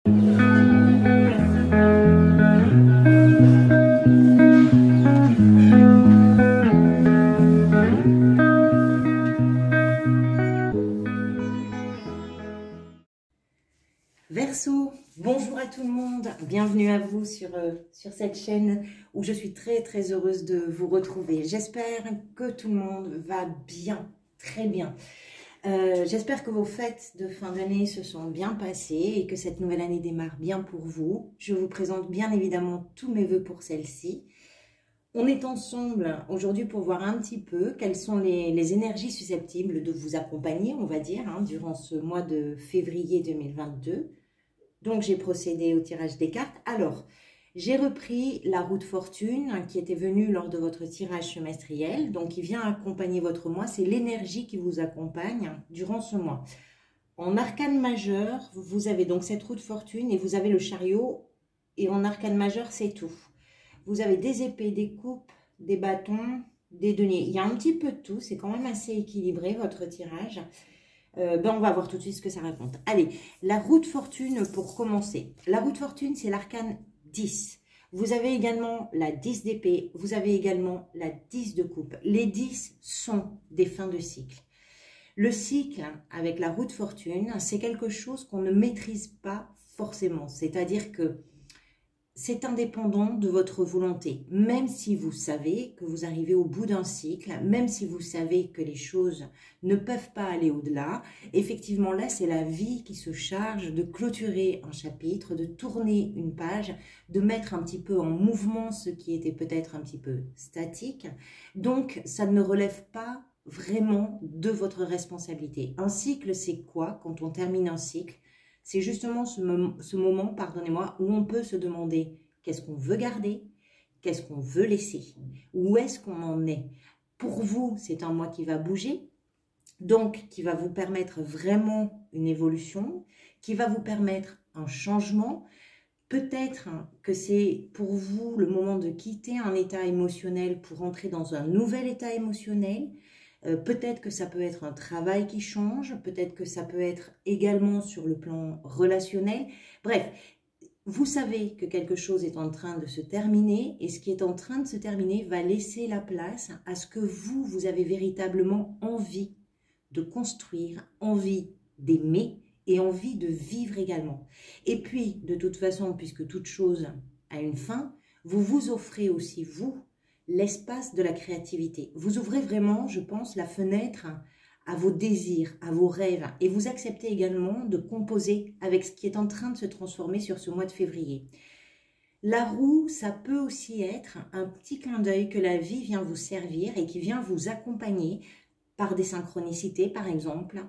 Verseau, bonjour à tout le monde, bienvenue à vous sur cette chaîne où je suis très heureuse de vous retrouver. J'espère que tout le monde va bien, très bien. J'espère que vos fêtes de fin d'année se sont bien passées et que cette nouvelle année démarre bien pour vous. Je vous présente bien évidemment tous mes vœux pour celle-ci. On est ensemble aujourd'hui pour voir un petit peu quelles sont les énergies susceptibles de vous accompagner, on va dire, durant ce mois de février 2022. Donc, j'ai procédé au tirage des cartes. Alors, j'ai repris la roue de fortune qui était venue lors de votre tirage semestriel. Donc, qui vient accompagner votre mois. C'est l'énergie qui vous accompagne durant ce mois. En arcane majeur, vous avez donc cette roue de fortune et vous avez le chariot. Et en arcane majeur, c'est tout. Vous avez des épées, des coupes, des bâtons, des deniers. Il y a un petit peu de tout. C'est quand même assez équilibré, votre tirage. On va voir tout de suite ce que ça raconte. Allez, la roue de fortune pour commencer. La roue de fortune, c'est l'arcane 10. Vous avez également la 10 d'épée, vous avez également la 10 de coupe. Les 10 sont des fins de cycle. Le cycle, avec la roue de fortune, c'est quelque chose qu'on ne maîtrise pas forcément. C'est-à-dire que c'est indépendant de votre volonté. Même si vous savez que vous arrivez au bout d'un cycle, même si vous savez que les choses ne peuvent pas aller au-delà, effectivement là, c'est la vie qui se charge de clôturer un chapitre, de tourner une page, de mettre un petit peu en mouvement ce qui était peut-être un petit peu statique. Donc, ça ne relève pas vraiment de votre responsabilité. Un cycle, c'est quoi quand on termine un cycle? C'est justement ce moment, pardonnez-moi, où on peut se demander qu'est-ce qu'on veut garder, qu'est-ce qu'on veut laisser, où est-ce qu'on en est. Pour vous, c'est un mois qui va bouger, donc qui va vous permettre vraiment une évolution, qui va vous permettre un changement. Peut-être que c'est pour vous le moment de quitter un état émotionnel pour entrer dans un nouvel état émotionnel. Peut-être que ça peut être un travail qui change, peut-être que ça peut être également sur le plan relationnel. Bref, vous savez que quelque chose est en train de se terminer et ce qui est en train de se terminer va laisser la place à ce que vous avez véritablement envie de construire, envie d'aimer et envie de vivre également. Et puis, de toute façon, puisque toute chose a une fin, vous vous offrez aussi, vous, l'espace de la créativité. Vous ouvrez vraiment, je pense, la fenêtre à vos désirs, à vos rêves. Et vous acceptez également de composer avec ce qui est en train de se transformer sur ce mois de février. La roue, ça peut aussi être un petit clin d'œil que la vie vient vous servir et qui vient vous accompagner par des synchronicités, par exemple,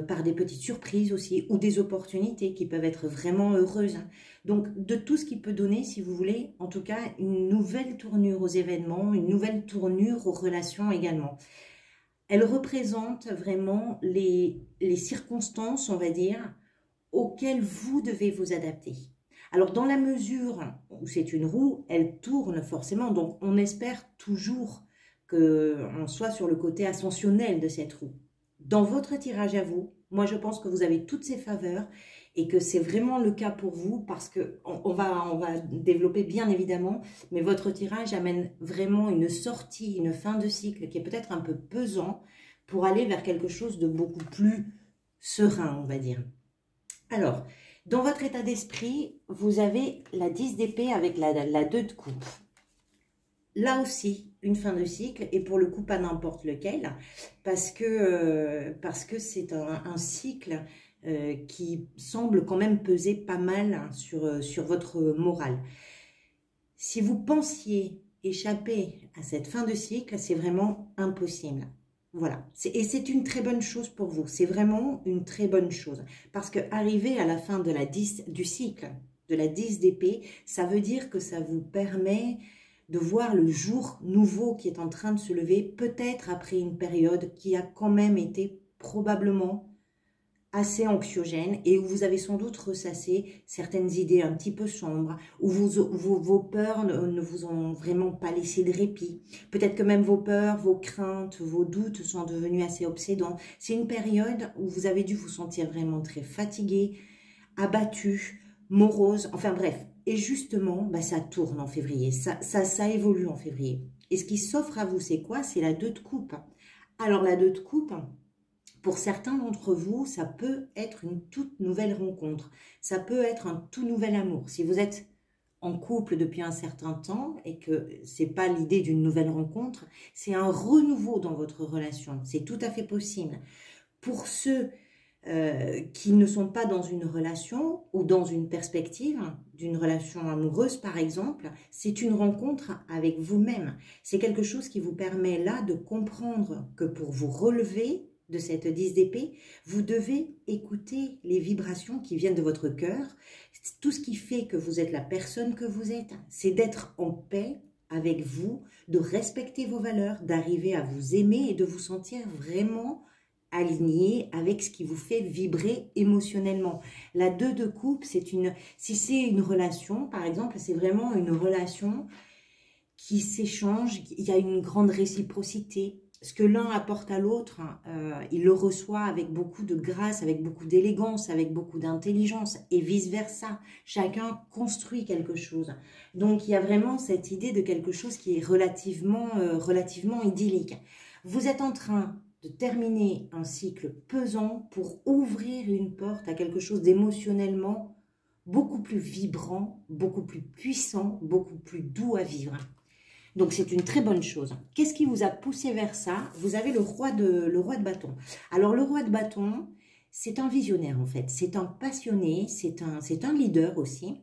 par des petites surprises aussi, ou des opportunités qui peuvent être vraiment heureuses. Donc, de tout ce qui peut donner, si vous voulez, en tout cas, une nouvelle tournure aux événements, une nouvelle tournure aux relations également. Elle représente vraiment les circonstances, on va dire, auxquelles vous devez vous adapter. Alors, dans la mesure où c'est une roue, elle tourne forcément, donc on espère toujours qu'on soit sur le côté ascensionnel de cette roue. Dans votre tirage à vous, moi je pense que vous avez toutes ces faveurs et que c'est vraiment le cas pour vous parce qu'on va développer bien évidemment, mais votre tirage amène vraiment une sortie, une fin de cycle qui est peut-être un peu pesant pour aller vers quelque chose de beaucoup plus serein, on va dire. Alors, dans votre état d'esprit, vous avez la 10 d'épée avec la 2 de coupe. Là aussi, une fin de cycle, et pour le coup, pas n'importe lequel, parce que c'est un cycle qui semble quand même peser pas mal sur votre morale. Si vous pensiez échapper à cette fin de cycle, c'est vraiment impossible. Voilà, et c'est une très bonne chose pour vous, c'est vraiment une très bonne chose, parce que arriver à la fin de du cycle, de la 10 d'épée, ça veut dire que ça vous permet de voir le jour nouveau qui est en train de se lever, peut-être après une période qui a quand même été probablement assez anxiogène et où vous avez sans doute ressassé certaines idées un petit peu sombres, où vos peurs ne vous ont vraiment pas laissé de répit. Peut-être que même vos peurs, vos craintes, vos doutes sont devenus assez obsédants. C'est une période où vous avez dû vous sentir vraiment très fatigué, abattu, morose, enfin bref. Et justement, bah, ça tourne en février, ça évolue en février. Et ce qui s'offre à vous, c'est quoi? C'est la 2 de coupe. Alors la 2 de coupe, pour certains d'entre vous, ça peut être une toute nouvelle rencontre. Ça peut être un tout nouvel amour. Si vous êtes en couple depuis un certain temps et que c'est pas l'idée d'une nouvelle rencontre, c'est un renouveau dans votre relation. C'est tout à fait possible. Pour ceux qui ne sont pas dans une relation ou dans une perspective d'une relation amoureuse, par exemple, c'est une rencontre avec vous-même. C'est quelque chose qui vous permet là de comprendre que pour vous relever de cette 10 d'épée, vous devez écouter les vibrations qui viennent de votre cœur. Tout ce qui fait que vous êtes la personne que vous êtes, c'est d'être en paix avec vous, de respecter vos valeurs, d'arriver à vous aimer et de vous sentir vraiment aligné avec ce qui vous fait vibrer émotionnellement. La 2 de coupe, si c'est une relation, par exemple, c'est vraiment une relation qui s'échange, il y a une grande réciprocité. Ce que l'un apporte à l'autre, il le reçoit avec beaucoup de grâce, avec beaucoup d'élégance, avec beaucoup d'intelligence et vice-versa. Chacun construit quelque chose. Donc, il y a vraiment cette idée de quelque chose qui est relativement idyllique. Vous êtes en train de terminer un cycle pesant pour ouvrir une porte à quelque chose d'émotionnellement beaucoup plus vibrant, beaucoup plus puissant, beaucoup plus doux à vivre. Donc, c'est une très bonne chose. Qu'est-ce qui vous a poussé vers ça? Vous avez le roi de bâton. Alors, le roi de bâton, c'est un visionnaire, en fait. C'est un passionné, c'est un leader aussi.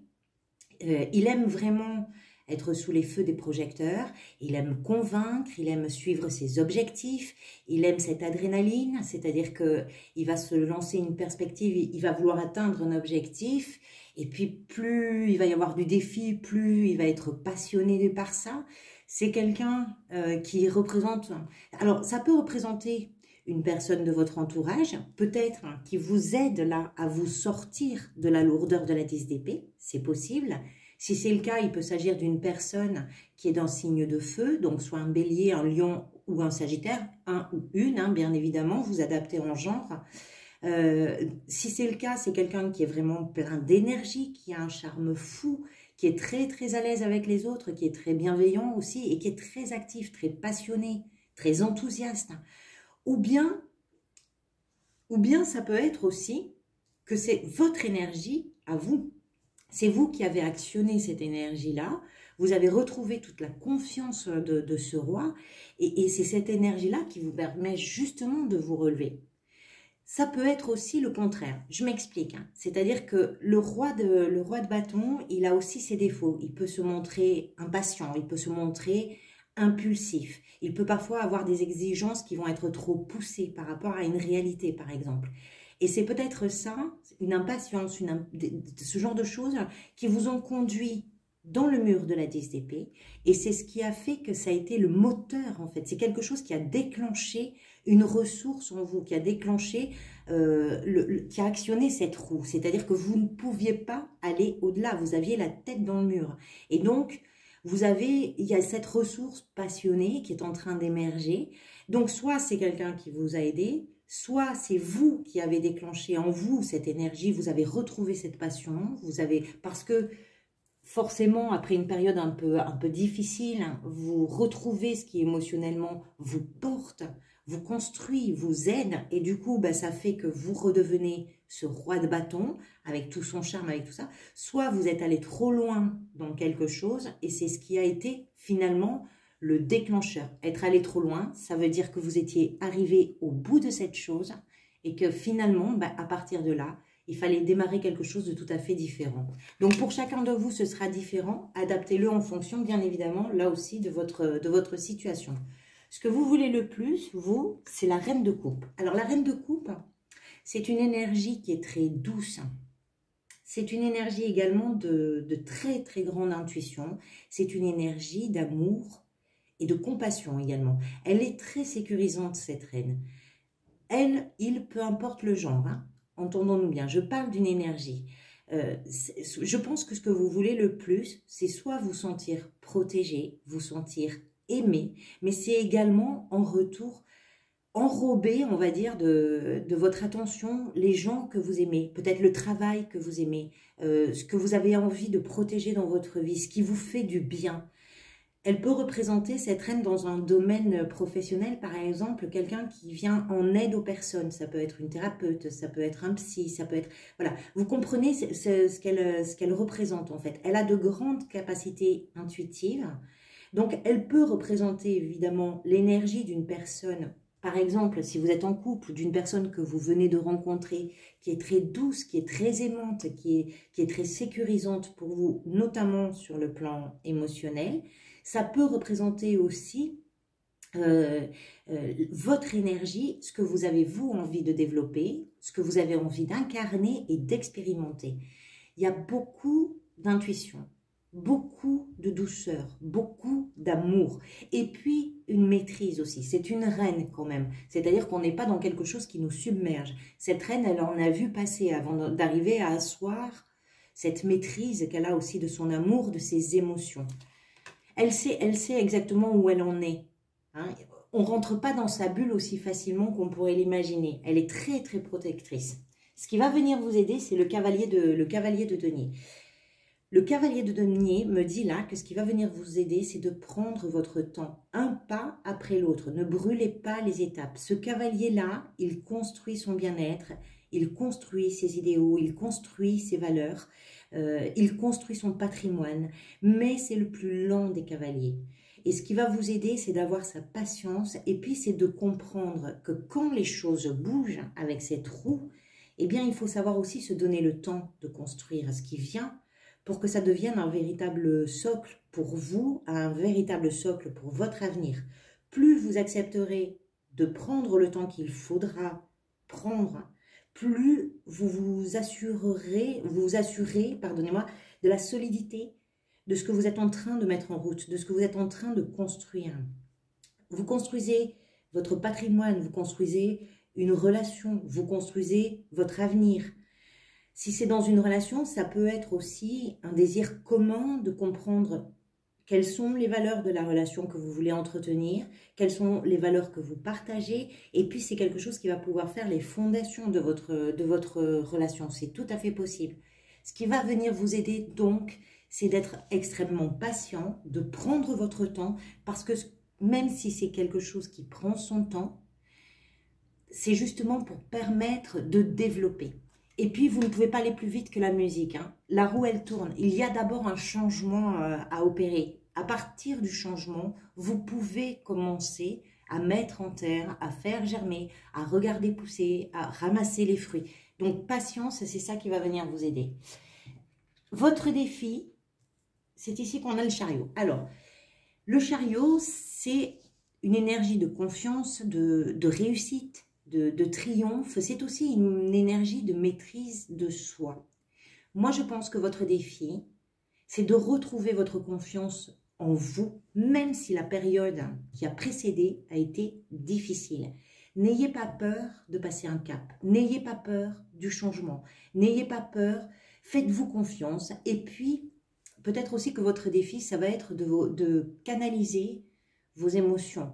Il aime vraiment être sous les feux des projecteurs, il aime convaincre, il aime suivre ses objectifs, il aime cette adrénaline, c'est-à-dire qu'il va se lancer une perspective, il va vouloir atteindre un objectif, et puis plus il va y avoir du défi, plus il va être passionné par ça. C'est quelqu'un qui représente... Alors, ça peut représenter une personne de votre entourage, peut-être qui vous aide là à vous sortir de la lourdeur de la 10 d'épée, c'est possible. Si c'est le cas, il peut s'agir d'une personne qui est dans le signe de feu, donc soit un bélier, un lion ou un sagittaire, un ou une, hein, bien évidemment, vous adaptez en genre. Si c'est le cas, c'est quelqu'un qui est vraiment plein d'énergie, qui a un charme fou, qui est très très à l'aise avec les autres, qui est très bienveillant aussi et qui est très actif, très passionné, très enthousiaste. Ou bien ça peut être aussi que c'est votre énergie à vous. C'est vous qui avez actionné cette énergie-là, vous avez retrouvé toute la confiance de ce roi, et c'est cette énergie-là qui vous permet justement de vous relever. Ça peut être aussi le contraire, je m'explique, hein. C'est-à-dire que le roi de bâton, il a aussi ses défauts, il peut se montrer impatient, il peut se montrer impulsif, il peut parfois avoir des exigences qui vont être trop poussées par rapport à une réalité par exemple. Et c'est peut-être ça, une impatience, ce genre de choses qui vous ont conduit dans le mur de la 10 d'épée. Et c'est ce qui a fait que ça a été le moteur, en fait. C'est quelque chose qui a déclenché une ressource en vous, qui a déclenché, qui a actionné cette roue. C'est-à-dire que vous ne pouviez pas aller au-delà. Vous aviez la tête dans le mur. Et donc, il y a cette ressource passionnée qui est en train d'émerger. Donc, soit c'est quelqu'un qui vous a aidé, soit c'est vous qui avez déclenché en vous cette énergie, vous avez retrouvé cette passion, parce que forcément, après une période un peu difficile, vous retrouvez ce qui émotionnellement vous porte, vous construit, vous aide, et du coup, ça fait que vous redevenez ce roi de bâton, avec tout son charme, avec tout ça. Soit vous êtes allé trop loin dans quelque chose, et c'est ce qui a été finalement le déclencheur. Être allé trop loin, ça veut dire que vous étiez arrivé au bout de cette chose et que finalement, à partir de là, il fallait démarrer quelque chose de tout à fait différent. Donc pour chacun de vous, ce sera différent. Adaptez-le en fonction, bien évidemment, là aussi, de votre situation. Ce que vous voulez le plus, vous, c'est la reine de coupe. Alors la reine de coupe, c'est une énergie qui est très douce. C'est une énergie également de très très grande intuition. C'est une énergie d'amour et de compassion également. Elle est très sécurisante, cette reine. Il, peu importe le genre, hein, entendons-nous bien, je parle d'une énergie. Je pense que ce que vous voulez le plus, c'est soit vous sentir protégé, vous sentir aimé, mais c'est également en retour enrober, on va dire, de votre attention les gens que vous aimez, peut-être le travail que vous aimez, ce que vous avez envie de protéger dans votre vie, ce qui vous fait du bien. Elle peut représenter cette reine dans un domaine professionnel, par exemple, quelqu'un qui vient en aide aux personnes. Ça peut être une thérapeute, ça peut être un psy, ça peut être... Voilà, vous comprenez ce qu'elle représente en fait. Elle a de grandes capacités intuitives. Donc, elle peut représenter évidemment l'énergie d'une personne. Par exemple, si vous êtes en couple, d'une personne que vous venez de rencontrer, qui est très douce, qui est très aimante, qui est très sécurisante pour vous, notamment sur le plan émotionnel. Ça peut représenter aussi votre énergie, ce que vous avez vous envie de développer, ce que vous avez envie d'incarner et d'expérimenter. Il y a beaucoup d'intuition, beaucoup de douceur, beaucoup d'amour et puis une maîtrise aussi. C'est une reine quand même, c'est-à-dire qu'on n'est pas dans quelque chose qui nous submerge. Cette reine, elle en a vu passer avant d'arriver à asseoir cette maîtrise qu'elle a aussi de son amour, de ses émotions. Elle sait exactement où elle en est. Hein. On ne rentre pas dans sa bulle aussi facilement qu'on pourrait l'imaginer. Elle est très, très protectrice. Ce qui va venir vous aider, c'est le cavalier de denier. Le cavalier de denier me dit là que ce qui va venir vous aider, c'est de prendre votre temps, un pas après l'autre. Ne brûlez pas les étapes. Ce cavalier-là, il construit son bien-être, il construit ses idéaux, il construit ses valeurs. Il construit son patrimoine, mais c'est le plus lent des cavaliers. Et ce qui va vous aider, c'est d'avoir sa patience, et puis c'est de comprendre que quand les choses bougent avec cette roue, eh bien il faut savoir aussi se donner le temps de construire ce qui vient pour que ça devienne un véritable socle pour vous, un véritable socle pour votre avenir. Plus vous accepterez de prendre le temps qu'il faudra prendre, plus vous assurez, pardonnez-moi, de la solidité de ce que vous êtes en train de mettre en route, de ce que vous êtes en train de construire. Vous construisez votre patrimoine, vous construisez une relation, vous construisez votre avenir. Si c'est dans une relation, ça peut être aussi un désir commun de comprendre quelles sont les valeurs de la relation que vous voulez entretenir, quelles sont les valeurs que vous partagez, et puis c'est quelque chose qui va pouvoir faire les fondations de votre relation. C'est tout à fait possible. Ce qui va venir vous aider donc, c'est d'être extrêmement patient, de prendre votre temps, parce que même si c'est quelque chose qui prend son temps, c'est justement pour permettre de développer. Et puis, vous ne pouvez pas aller plus vite que la musique. Hein. La roue, elle tourne. Il y a d'abord un changement à opérer. À partir du changement, vous pouvez commencer à mettre en terre, à faire germer, à regarder pousser, à ramasser les fruits. Donc, patience, c'est ça qui va venir vous aider. Votre défi, c'est ici qu'on a le chariot. Alors, le chariot, c'est une énergie de confiance, de réussite, de triomphe. C'est aussi une énergie de maîtrise de soi. Moi, je pense que votre défi, c'est de retrouver votre confiance en vous, même si la période qui a précédé a été difficile. N'ayez pas peur de passer un cap. N'ayez pas peur du changement. N'ayez pas peur. Faites-vous confiance. Et puis, peut-être aussi que votre défi, ça va être de canaliser vos émotions.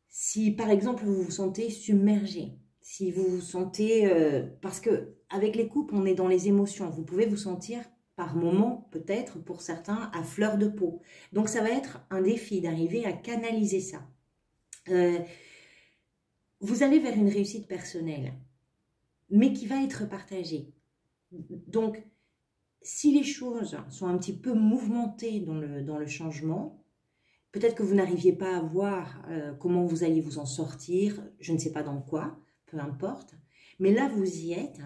Si, par exemple, vous vous sentez submergé, si vous vous sentez... parce que avec les couples, on est dans les émotions. Vous pouvez vous sentir par moment, peut-être pour certains, à fleur de peau. Donc, ça va être un défi d'arriver à canaliser ça. Vous allez vers une réussite personnelle, mais qui va être partagée. Donc, si les choses sont un petit peu mouvementées dans le changement, peut-être que vous n'arriviez pas à voir comment vous alliez vous en sortir, je ne sais pas dans quoi, peu importe. Mais là, vous y êtes.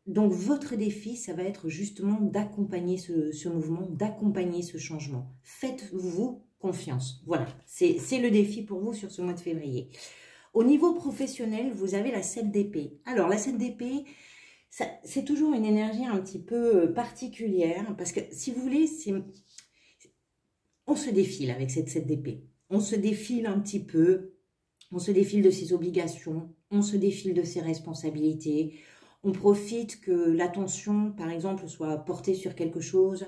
Donc, votre défi, ça va être justement d'accompagner ce mouvement, d'accompagner ce changement. Faites-vous confiance. Voilà, c'est le défi pour vous sur ce mois de février. Au niveau professionnel, vous avez la 7 d'épée. Alors, la 7 d'épée, c'est toujours une énergie un petit peu particulière parce que, si vous voulez, on se défile avec cette 7 d'épée. On se défile un petit peu, on se défile de ses obligations, on se défile de ses responsabilités. On profite que l'attention, par exemple, soit portée sur quelque chose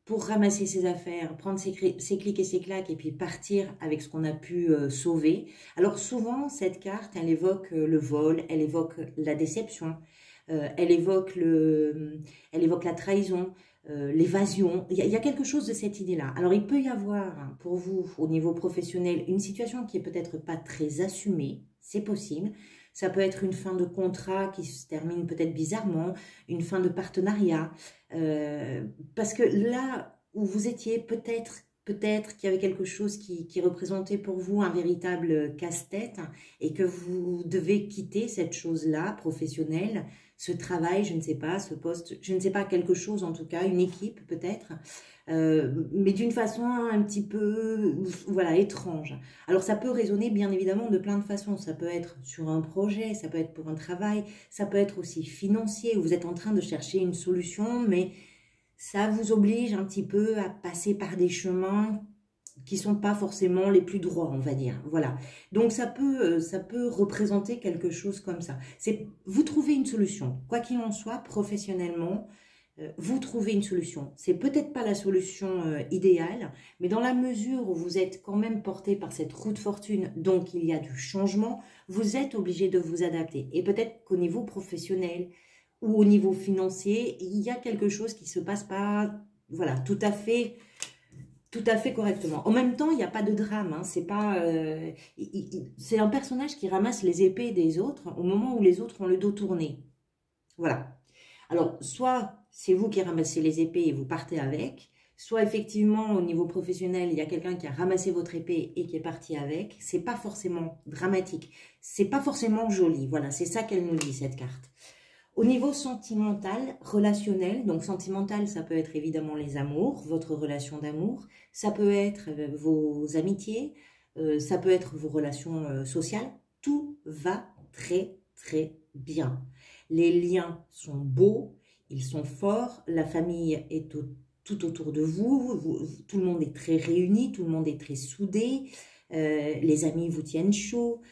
pour ramasser ses affaires, prendre ses clics et ses claques et puis partir avec ce qu'on a pu sauver. Alors souvent, cette carte, elle évoque le vol, elle évoque la déception, elle évoque la trahison, l'évasion. Il y a quelque chose de cette idée-là. Alors il peut y avoir hein, pour vous, au niveau professionnel, une situation qui est peut-être pas très assumée, c'est possible. Ça peut être une fin de contrat qui se termine peut-être bizarrement, une fin de partenariat. Parce que là où vous étiez, peut-être qu'il y avait quelque chose qui représentait pour vous un véritable casse-tête et que vous devez quitter cette chose-là, professionnelle, ce travail, je ne sais pas, ce poste, je ne sais pas, quelque chose en tout cas, une équipe peut-être, mais d'une façon un petit peu, voilà, étrange. Alors ça peut résonner bien évidemment de plein de façons, ça peut être sur un projet, ça peut être pour un travail, ça peut être aussi financier, vous êtes en train de chercher une solution, mais ça vous oblige un petit peu à passer par des chemins qui sont pas forcément les plus droits, on va dire. Voilà. Donc ça peut représenter quelque chose comme ça. C'est vous trouvez une solution, quoi qu'il en soit, professionnellement. Vous trouvez une solution. C'est peut-être pas la solution idéale, mais dans la mesure où vous êtes quand même porté par cette roue de fortune, donc il y a du changement, vous êtes obligé de vous adapter. Et peut-être qu'au niveau professionnel ou au niveau financier, il y a quelque chose qui se passe pas, voilà, tout à fait correctement. En même temps, il n'y a pas de drame. Hein, c'est pas, c'est un personnage qui ramasse les épées des autres au moment où les autres ont le dos tourné. Voilà. Alors, soit c'est vous qui ramassez les épées et vous partez avec, soit effectivement au niveau professionnel, il y a quelqu'un qui a ramassé votre épée et qui est parti avec. C'est pas forcément dramatique, c'est pas forcément joli. Voilà, c'est ça qu'elle nous dit cette carte. Au niveau sentimental, relationnel, donc sentimental, ça peut être évidemment les amours, votre relation d'amour, ça peut être vos amitiés, ça peut être vos relations sociales. Tout va très très bien. Les liens sont beaux, ils sont forts, la famille est tout autour de vous, tout le monde est très réuni, tout le monde est très soudé, les amis vous tiennent chaud.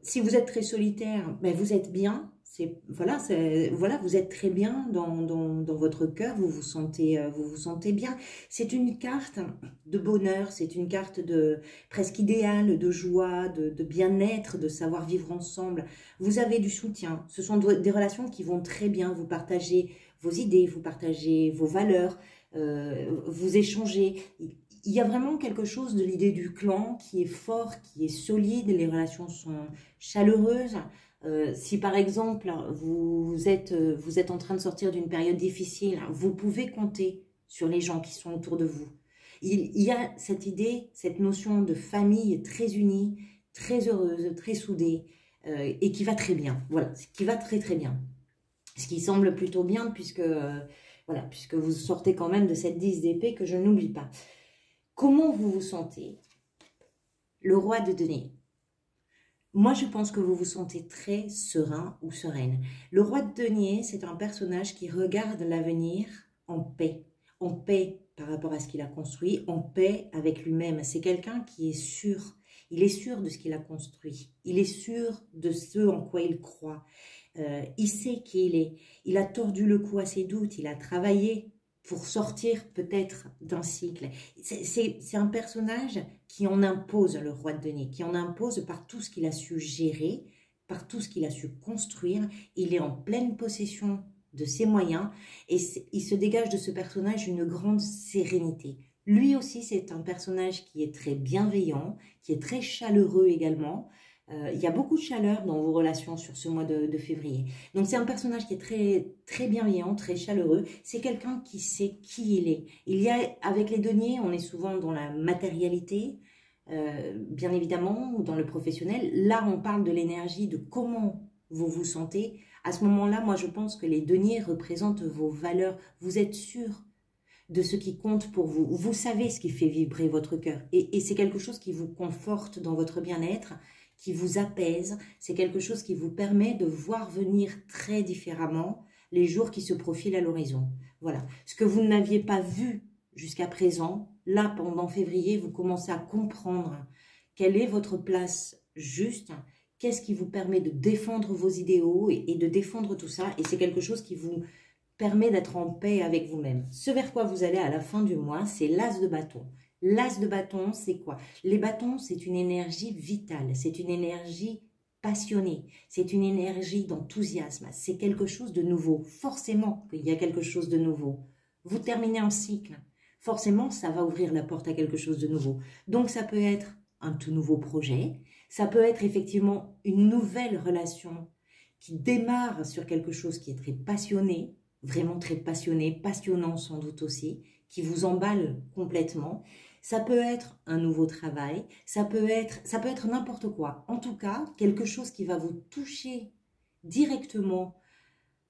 Si vous êtes très solitaire, ben vous êtes bien. Voilà, vous êtes très bien dans votre cœur, vous vous sentez bien. C'est une carte de bonheur, c'est une carte de presque idéale, de joie, de bien-être, de savoir vivre ensemble. Vous avez du soutien. Ce sont des relations qui vont très bien. Vous partagez vos idées, vous partagez vos valeurs, vous échangez. Il y a vraiment quelque chose de l'idée du clan qui est fort, qui est solide. Les relations sont chaleureuses. Si par exemple vous êtes en train de sortir d'une période difficile, vous pouvez compter sur les gens qui sont autour de vous. Il y a cette idée, cette notion de famille très unie, très heureuse, très soudée et qui va très bien. Voilà, qui va très très bien. Ce qui semble plutôt bien puisque, voilà, puisque vous sortez quand même de cette 10 d'épée que je n'oublie pas. Comment vous vous sentez? Le roi de denier. Moi, je pense que vous vous sentez très serein ou sereine. Le roi de denier, c'est un personnage qui regarde l'avenir en paix par rapport à ce qu'il a construit, en paix avec lui-même. C'est quelqu'un qui est sûr. Il est sûr de ce qu'il a construit. Il est sûr de ce en quoi il croit. Il sait qui il est. Il a tordu le cou à ses doutes. Il a travaillé pour sortir peut-être d'un cycle. C'est un personnage qui en impose, le roi de denier, qui en impose par tout ce qu'il a su gérer, par tout ce qu'il a su construire. Il est en pleine possession de ses moyens et il se dégage de ce personnage une grande sérénité. Lui aussi, c'est un personnage qui est très bienveillant, qui est très chaleureux également. Il y a beaucoup de chaleur dans vos relations sur ce mois de février. Donc c'est un personnage qui est très, très bienveillant, très chaleureux. C'est quelqu'un qui sait qui il est. Il y a, avec les deniers, on est souvent dans la matérialité, bien évidemment, ou dans le professionnel. Là, on parle de l'énergie, de comment vous vous sentez. À ce moment-là, moi, je pense que les deniers représentent vos valeurs. Vous êtes sûr de ce qui compte pour vous. Vous savez ce qui fait vibrer votre cœur. Et c'est quelque chose qui vous conforte dans votre bien-être, qui vous apaise. C'est quelque chose qui vous permet de voir venir très différemment les jours qui se profilent à l'horizon. Voilà. Ce que vous n'aviez pas vu jusqu'à présent, là, pendant février, vous commencez à comprendre quelle est votre place juste, qu'est-ce qui vous permet de défendre vos idéaux et de défendre tout ça. Et c'est quelque chose qui vous permet d'être en paix avec vous-même. Ce vers quoi vous allez à la fin du mois, c'est l'as de bâton. L'as de bâton, c'est quoi? Les bâtons, c'est une énergie vitale, c'est une énergie passionnée, c'est une énergie d'enthousiasme, c'est quelque chose de nouveau. Forcément qu'il y a quelque chose de nouveau. Vous terminez un cycle, forcément ça va ouvrir la porte à quelque chose de nouveau. Donc ça peut être un tout nouveau projet, ça peut être effectivement une nouvelle relation qui démarre sur quelque chose qui est très passionné, vraiment très passionné, passionnant sans doute aussi, qui vous emballe complètement. Ça peut être un nouveau travail, ça peut être n'importe quoi. En tout cas, quelque chose qui va vous toucher directement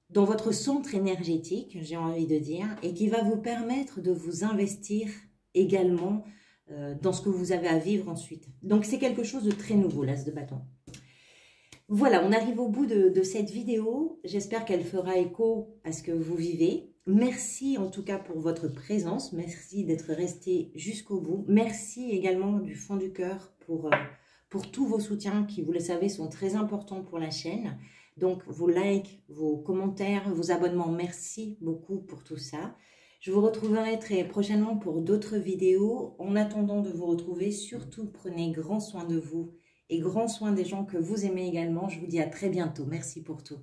dans votre centre énergétique, j'ai envie de dire, et qui va vous permettre de vous investir également dans ce que vous avez à vivre ensuite. Donc c'est quelque chose de très nouveau, l'as de bâton. Voilà, on arrive au bout de cette vidéo. J'espère qu'elle fera écho à ce que vous vivez. Merci en tout cas pour votre présence. Merci d'être resté jusqu'au bout. Merci également du fond du cœur pour tous vos soutiens qui, vous le savez, sont très importants pour la chaîne. Donc, vos likes, vos commentaires, vos abonnements, merci beaucoup pour tout ça. Je vous retrouverai très prochainement pour d'autres vidéos. En attendant de vous retrouver, surtout prenez grand soin de vous et grand soin des gens que vous aimez également. Je vous dis à très bientôt. Merci pour tout.